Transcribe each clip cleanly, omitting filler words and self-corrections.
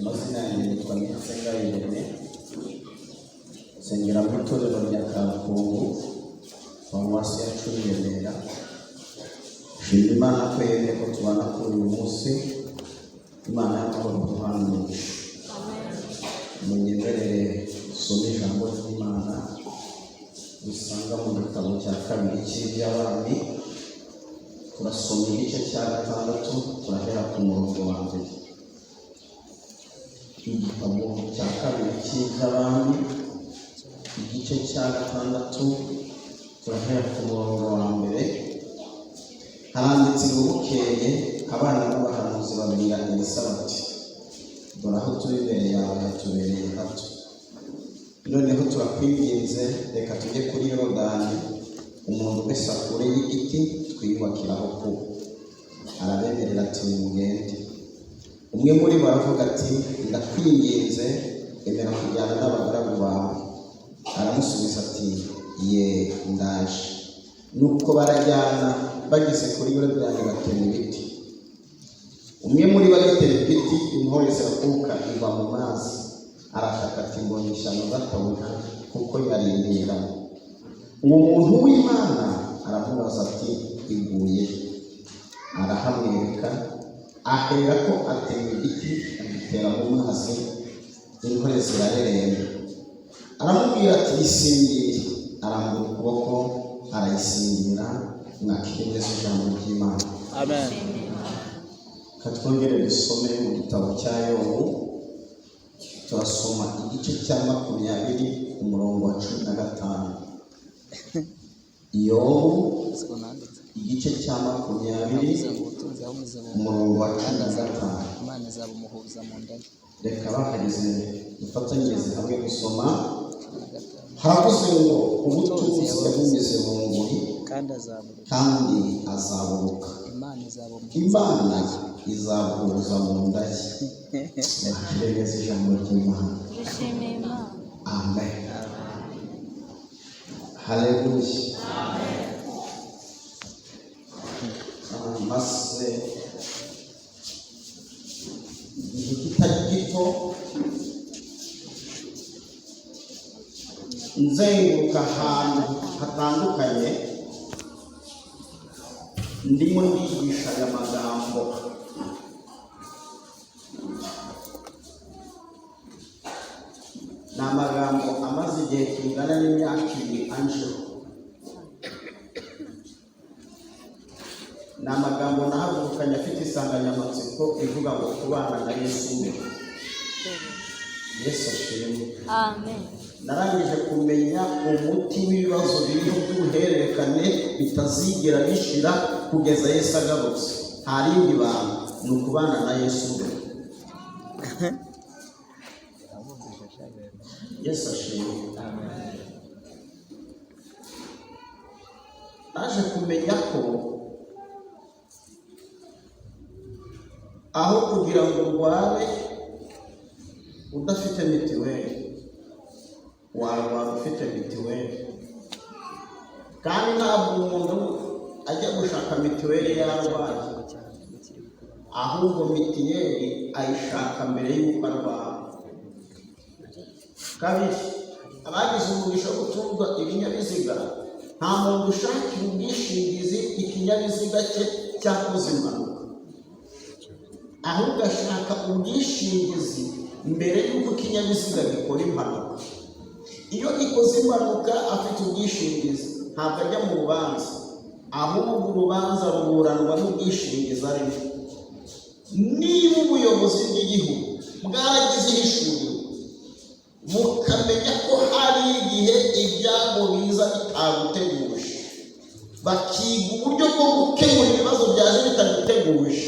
Mazina yanjye yitwa Nsenga Irene, nsengera mu itorero rya Karukungu paruwasi ya Remera. Nshimira Imana ko yemeye ko tubana kuri uyu munsi. Imana y'amahoro duhanuye. Munyemerere dusome ijambo ry'Imana dusanga mu gitabo cya kabiri cy'iby'Abami. Turasoma igice cya 6, turahera ku murongo wa mbere. Igitabo cya kabiri cy'iby'Abami, igice cya 6, turahera ku murongo wa mbere. Handitse ngo bukeye abana b'abahanuzi babwira Elisa bati, dore aho turi imbere yawe hatubereye hato. Noneho turakwinginze, reka tujye kuri Yorodani, umuntu wese akure y'igiti twiyubakiraho kuba. Arabemerera ati nimugende. Umwe muri bo aravuga ati, ndakwinginze emera kujyana n'abagaragu bawe. Aramusubiza ati, ye ndaje. Nuko barajyana, bageze kuri Yorodani batema ibiti. Umwe muri bo agatera ibiti, intore zirakuka iva mu mazi. Arataka ati, mbonye ishyano databuja, kuko yarindira. Uwo muntu w'Imana aramubaza ati, iguye? Arahamwereka. Ahera ko atema igiti agitera mu mazi, intore zirareremba. Aramubwira ati, isingire. Arambura ukuboko arayisingira. Mwakire neza ijambo ry'Imana. Amen. Katwongere dusome mu gitabo cya Yobu. Turasoma igice cya 20 umurongo wa 15. Yobu igice cya 20 umurongo wa 15. Imana izabumuhuza mu ndani. Reka bahageze dufatanyirize hamwe gusoma. Haravuze ngo ubutunzi yabumize mu nguri kandi azaburuka. Imana izabuhuza mu nda ye. Mwakire neza ijambo ry'Imana. Dushimiye Imana. Amen. Haleluya. Maze igihe kitari gito nzenguruka ahantu hatandukanye, ndimo ndigisha aya magambo. Ni amagambo amaze igihe kingana n'imyaka 2 anjeho. Ni amagambo nahagurukanye afite insanganyamatsiko ivuga ngo kubana na Yesu. Yesu ashimwe. Amen. Narangije kumenya umuti w'ibibazo biriho by'ubuhererekane bitazigera bishira kugeza Yesu agarutse. Nta rindi banga, ni ukubana na Yesu. Yesu ashimwe. Naje kumenya ko aho kugira ngo urware udafite mitiweli, warwara ufite mitiweli. Kandi ntabwo umuntu ajya gushaka mitiweli yarwaye, ahubwo mitiweli ayishaka mbere y'uko arwara. Kabiri, abagize umugisha wo gutunga ibinyabiziga, nta muntu ushakira ubwishingizi ikinyabiziga cye cyakoze impanuka, ahubwo ashaka ubwishingizi mbere y'uko ikinyabiziga gikora impanuka. Iyo ikoze impanuka afite ubwishingizi, ntabwo ajya mu rubanza, ahubwo urubanza ruburanwa n'ubwishingizi arimo. Niba ubuyobozi bw'igihugu bwaragize ihishuriro bukamenya ko hari igihe ibyago biza bitaguteguje, bakiga uburyo bwo gukemura ibibazo byaje bitaguteguje,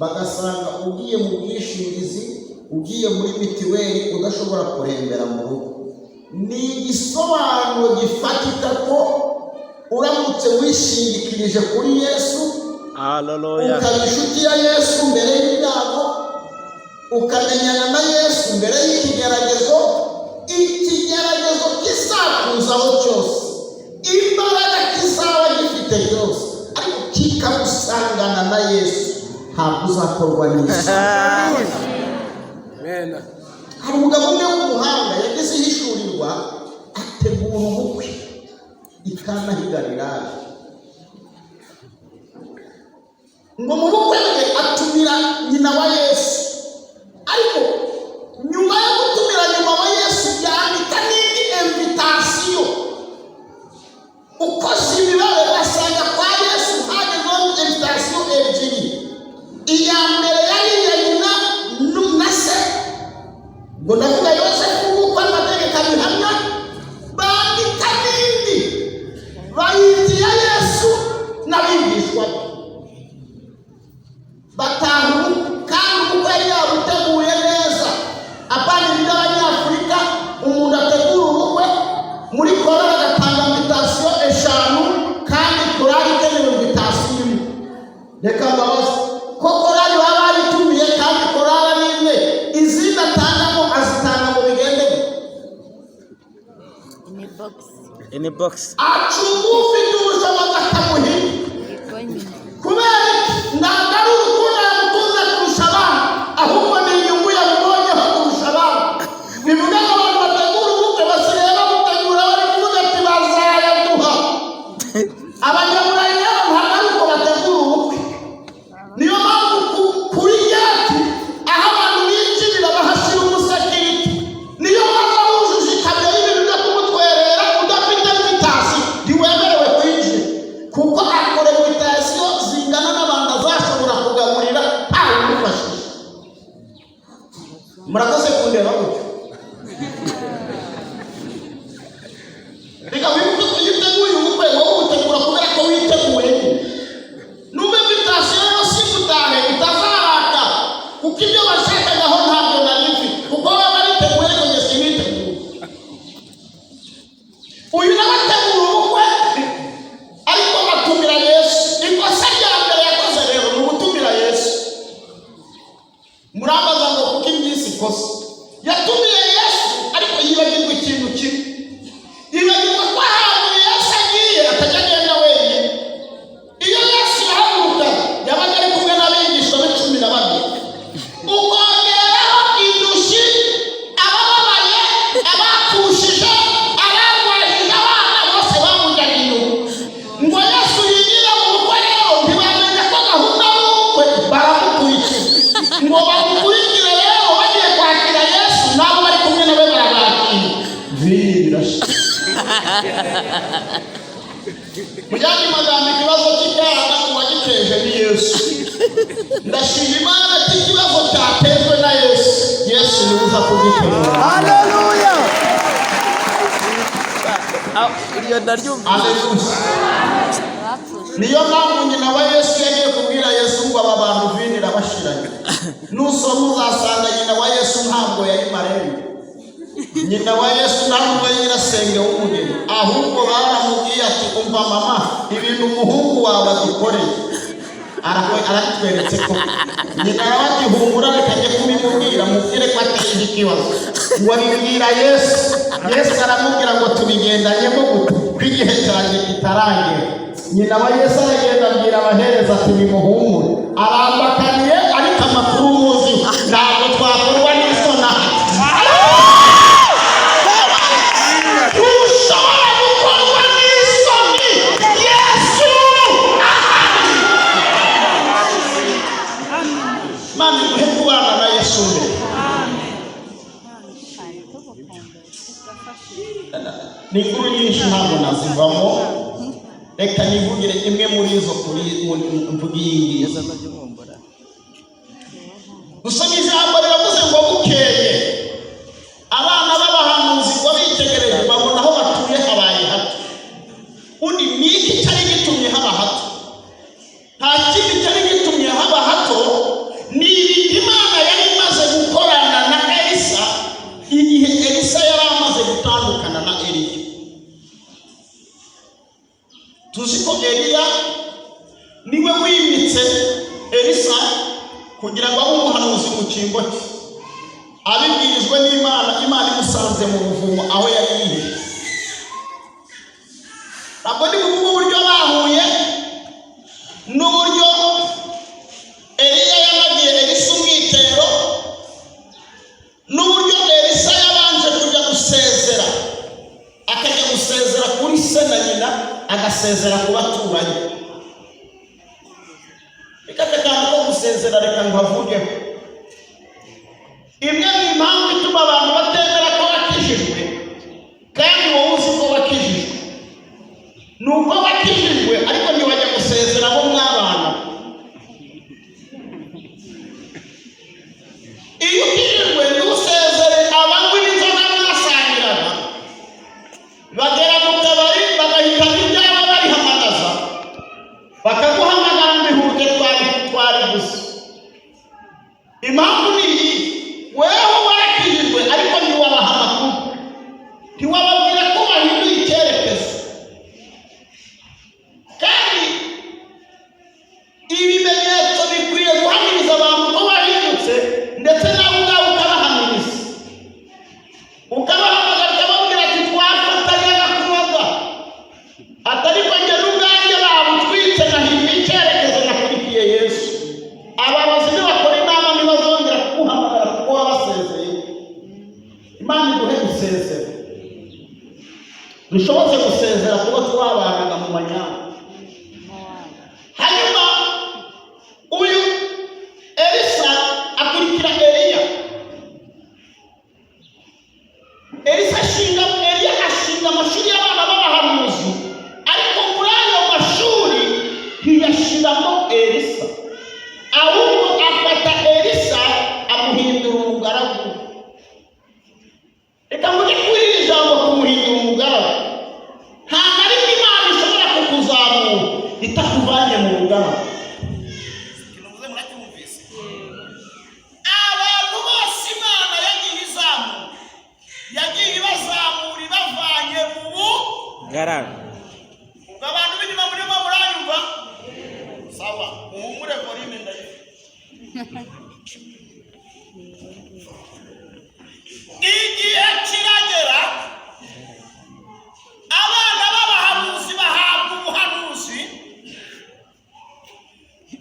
bagasanga ugiye mu bwishingizi, ugiye muri mitiweli udashobora kurembera mu rugo, ni igisobanuro gifatika ko uramutse wishingikirije kuri Yesu, haleluya, ukaba inshuti ya Yesu mbere y'ibyago, ukamenyana na Yesu mbere y'ikigeragezo, ikigeragezo kizakuzaho cyose, imbaraga kizaba gifite cyose, ariko kikagusangana na Yesu, ntabwo uzakorwa n'isi. Hari umugabo umwe w'umuhanga yageze ihishurirwa ategura ubukwe ikana higalilaya, ngo mu bukwe bwe atumira nyina wa Yesu, ariko nyuma yo gutumira nyuma wa Yesu yandika n'indi invitasiyo. Uko zibibare basanga kwa Yesu hagezeho invitasiyo ebyiri. Iya mbere yari iya nyina na se, ngo ndavuga Yosefu nk'uko amategeko abihamya, bandika n'indi bayitiye Yesu n'abigishwa be. Bataha kandi ubukwe yari yabuteguye neza, apana ibyo Abanyafurika umuntu ategura ubukwe muri korali agatanga invitasiyo 5 kandi korali ikenewe invitasiyo 1. Reka mbabaze ko korali baba baritumiye kandi korali ari imwe, izindi atangamo azitanga mu bigendere in a box. acunga ufite ubushobozi akamuhina. Kubera ntabwo ari urukundo yamukunze kurusha abandi, ahubwo ni inyungu yamubonyeho kurusha abandi. Bivuga ngo abantu bategura ubukwe basigaye babutegura bari kuvuga ati bazayaduha. Abanyaburayi nabo ntabwo ari uko bategura ubukwe. Niyo mpamvu kuri Gati aho abantu binjirira bahashyira umusekirite. Niyo baza bujuje ikamyo y'ibintu byo kumutwerera, udafite invitasiyo ntiwemerewe kwinjira, kuko akora invitasiyo zingana n'abantu azashobora kugaburira ntawe umufashije. Murakoze kundeba gutyo. Reka wibuke ko iyo uteguye ubukwe wowe utegura kubera ko witeguye. Nube invitasiyo yose utahe utazaraka, kuko ibyo bashakagaho ntabyo nari mfite, kuko baba bariteguye ariko njye siniteguye. Uyu nawe ategura ubukwe ariko atumira Yesu. Ikosa rya mbere yakoze rero ni ugutumira Yesu. Murambaza ngo kuko iby'isi ikosa, yatumiye Yesu ariko yibagirwa ikintu kimwe. Yibagirwa ko ahantu Yesu agiye atajya agenda wenyine. Iyo Yesu yahaguruka yabaga ari kumwe n'abigisha be 12. Ukongeraho indushyi, abababaye, abakushije, abagwajije abana bose bamujyaga inyuma. Ngo Yesu yinjira mu bukwe rero ntibamenya ko gahunda y'ubukwe baramukurikira. Ngo bamukurikire rero bagiye kwakira Yesu nabo bari kumwe nawe barabakira. Vini birashe. Mujyanye magambo ikibazo cy'ibyaha uwagiteje ni Yesu. Ndashima Imana ko ikibazo cyatezwe na Yesu. Yesu niwe uza kugikemura. Hallelujah. Iyo ndaryumva. Haleluya. Niyo mpamvu nyina wa Yesu yagiye kubwira Yesu ngo aba bantu vinira bashiranye. Nusoma uzasanga nyina wa Yesu ntabwo yari marembo. Nyina wa Yesu ntabwo yari nyirasenge w'umugeni, ahubwo baramubwiye ati umva mama, ibintu umuhungu wawe adukoreye aratweretse ko. Nyina nawe ati humura reka njye kubimubwira mubwire ko atari ikibazo. Ngo abibwira Yesu. Yesu aramubwira ngo tubigendanyemo gute ko igihe cyanjye kitaragera. Nyina wa Yesu aragenda abwira abahereza ati nimuhumure, arambakaniye ariko amakuru muzi ntabwo twakorwa n'isona. Tushobora gukorwa n'isoni Yesu ahari. Mani muhe kubana na Yesu mbere. Ni inkuru nyinshi ntabwo nazivamo, reka nivugire imwe muri izo kuri mvugiye. Gusoma ijambo riravuze ngo bukeye abana b'abahanuzi ngo bitegereje babona aho batuye habaye hato. Undi ni iki cyari gitumye haba hato? Nta kindi cyari gitumye haba hato, ni Imana yari imaze gukorana na Elisa igihe Elisa yari amaze gutandukana na Eliya. Tuzi ko Eliya niwe wimitse Elisa kugira ngo abe umuhanuzi mu cyimbo cye. Abibwirijwe n'Imana, Imana imusanze mu buvumo aho yari yihishe. Ntabwo ndi kuvuga uburyo bahuye n'uburyo Eliya mvugeho. Imwe mu mpamvu ituma abantu batemera ko bakijijwe kandi wowe uzi ko bakijijwe ni uko bakijijwe ariko ntibajya gusezera abo mwabana. Iyo ukijijwe ntusezere abanywi b'inzoga mwasangiraga, bagera mu kabari bagahitamo ibyabo barihamagaza, bakaguhamagara ngo ihute twari gusa. Impamvu ni iyi: wewe warakijijwe ariko ntiwabaha amakuru, ntiwababwira ko bahinduye icyerekezo. Kandi ibimenyetso bikwiye guhamiriza abantu ko bahindutse, ndetse nawe ubwawe ukabahamiriza, ukabahamagara ukababwira ati twafatanyaga kuroga, atari ko njye n'ubwanjye babutwitse nahinduye icyerekezo nakurikiye Yesu. Abayobozi nibakora inama ntibazongera kuguhamagara kuko wabasezeye. Imana iduhe gusezera, dushoboze gusezera kuko twabanaga mu manyanga. Hanyuma uyu Elisa akurikira Eliya. Eliya ashinga amashuri y'abana b'abahanuzi, ariko muri ayo mashuri ntiyashiramo Elisa, ahubwo afata Elisa amuhindura umugaragu. Reka mvuge kuri iri jambo kumuhindura umugaragu. Nta na rimwe Imana ishobora kukuzamura itakuvanye mu rugaragu. Abantu bose Imana yagiye izamura, yagiye ibazamura ibavanye mu Garaga. ubwo abantu b'inyuma murimo muranyumva? Sawa, muhumure volume ndayifite. Igihe kiragera abana b'abahanuzi bahabwa ubuhanuzi,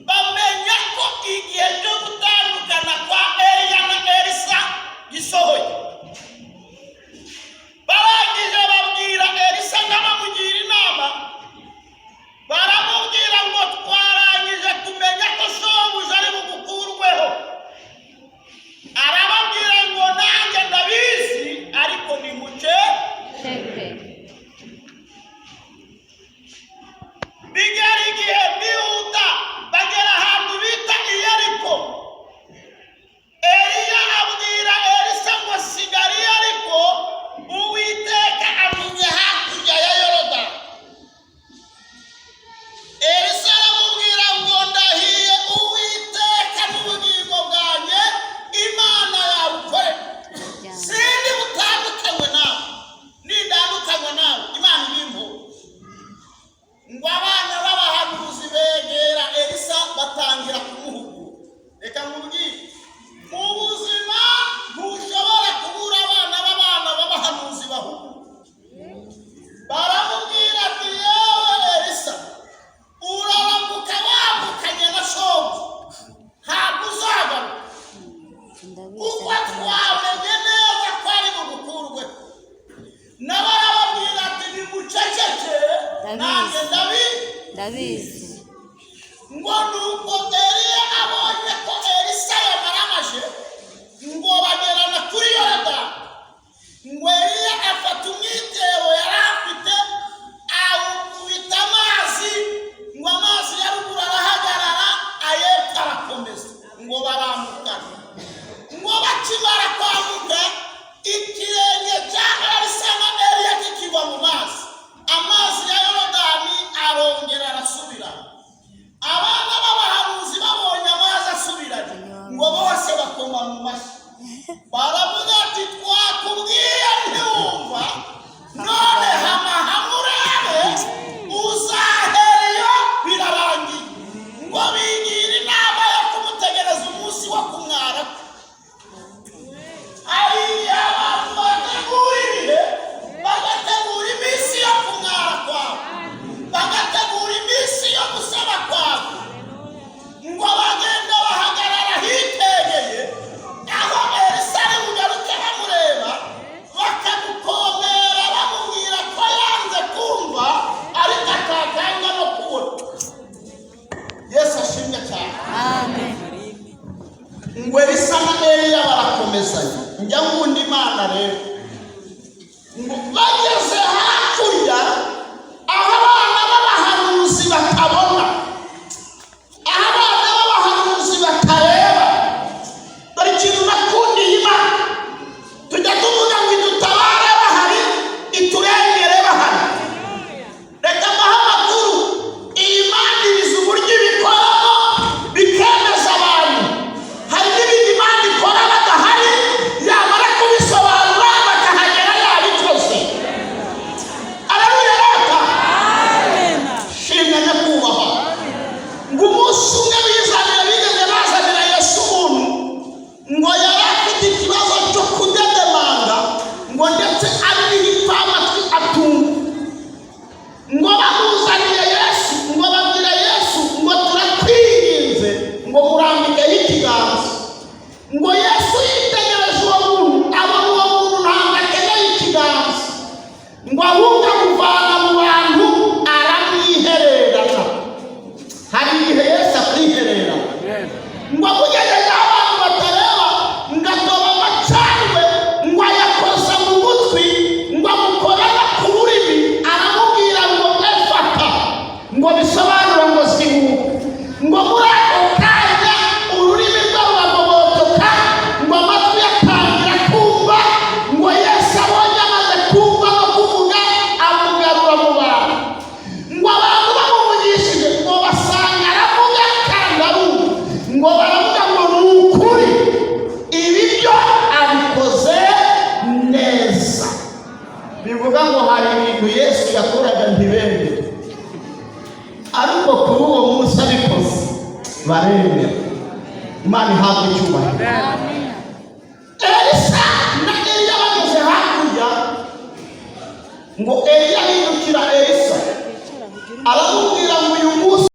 bamenya ko igihe cyo gutandukana kwa Eliya na Elisa gisohoye. Barangije babwira Elisa n'abamugira inama, baramubwira ngo twarangije kumenya ko shobuja ari bugukurweho. Arababwira ngo nanjye ndabizi ariko nimuce. Bigera igihe bihuta bagera ahantu bita i Yeriko. Eliya abwira Elisa ngo sigara i Yeriko, Uwiteka amujye hakurya ya Yorodani. Elisa aramubwira ngo ndahiye Uwiteka n'ubugingo bwanjye, Imana yawe ukore, sindi butandukanywe nawe, nindandukanywe nawe Imana ibimpuhwe. Ngo abana b'abahanuzi begera Elisa batangira kumuhugura. Reka nkubwire, mu buzima ntushobora kubura abana b'abahanuzi bahugura. Baramubwira ati yewe Elisa, urarambuka wambukanye na shobuja, ntabwo uzagaruka, kuko twamenye neza ko ari bugukurwe. Nabo arababwira ati nimuceceke, nanjye ndabizi. Ngo nuko Eliya abonye ko Elisa yamaramaje, ngo bagerana kuri Yorodani. Ngo Eliya afata umwitero yari afite, awukubita amazi, ngo amazi ya ruguru arahagarara, ayepfo arakomeza. Ngo barambukana. Ngo bakimara kwambuka, ikirenge cya Elisa na Eliya kikigwa mu mazi, amazi ya Yorodani arongera arasubira. Abana b'abahanuzi babonye amazi asubiranye, ngo bose bakoma mu mashyi. Baravuga ati twakubwiye ntiwumva, none hamurebe uzahereyo birarangiye. Ngo bigira inama yo kumutegereza umunsi wo kumwara. Hariya abantu bategura ibihe, bagategura iminsi yo kumwara kwawe, bagategura iminsi yo gusaba kwawe. Ngo bagenda bahagarara hitegeye aho Elisa ari bugaruke bamureba, ngo Elisa na Eliya barakomezanya. Njya ngundi Imana rero ngo bageze hakurya aho abana b'abahanuzi batabona, aho abana b'abahanuzi batareba. Dore ikintu nakundiye Imana, tujya tuvuga ngo idutabare bahari, iturengere bahari. Reka mbahe amakuru, iyi Mana ibizi uburyo ibikoramo bikemeza abantu. Hari n'ibindi Imana ikora badahari, yamara kubisobanura bakahagera yabikoze. Aleluya rata. Shimwe nyakubahwa. Ngo umunsi umwe bigeze bazanira Yesu umuntu ngo yari afite ikibazo cyo kudedemanga, ngo ndetse ari n'igipfamatwi atumva. Ngo bamuzaniye Yesu, ngo babwira Yesu ngo turakwinginze ngo murambikeho ikiganza. Ngo Yesu yitegereje uwo muntu, abona uwo muntu ntabwo akeneye ikiganza, ngo ahubwo amuvana mu bantu aramwihererana. Hari igihe Yesu akwihererana, ngo amugejeje aho abantu batareba, ngo atoba amacandwe, ngo ayakoza mu gutwi, ngo amukorera ku rurimi, aramubwira ngo efata, ngo bisobanura ngo zihuka. Ngo muri ako kanya ururimi rwe ruragobotoka, ngo amatwi atangira kumva. Ngo Yesu abonye amaze kumva no kuvuga, amugarura mu bantu. Ngo abantu bamuvugishije ngo basanga aravuga kandi arumva. Ngo baravuga ngo ni ukuri, ibi byo abikoze neza. Bivuga ngo hari ibintu Yesu yakoraga ntibemere, ariko kuri uwo munsi abikoze baremera. Imana ihabwe icyubahiro. Elisa na Eliya bageze hakurya, ngo Eliya ahindukira Elisa aramubwira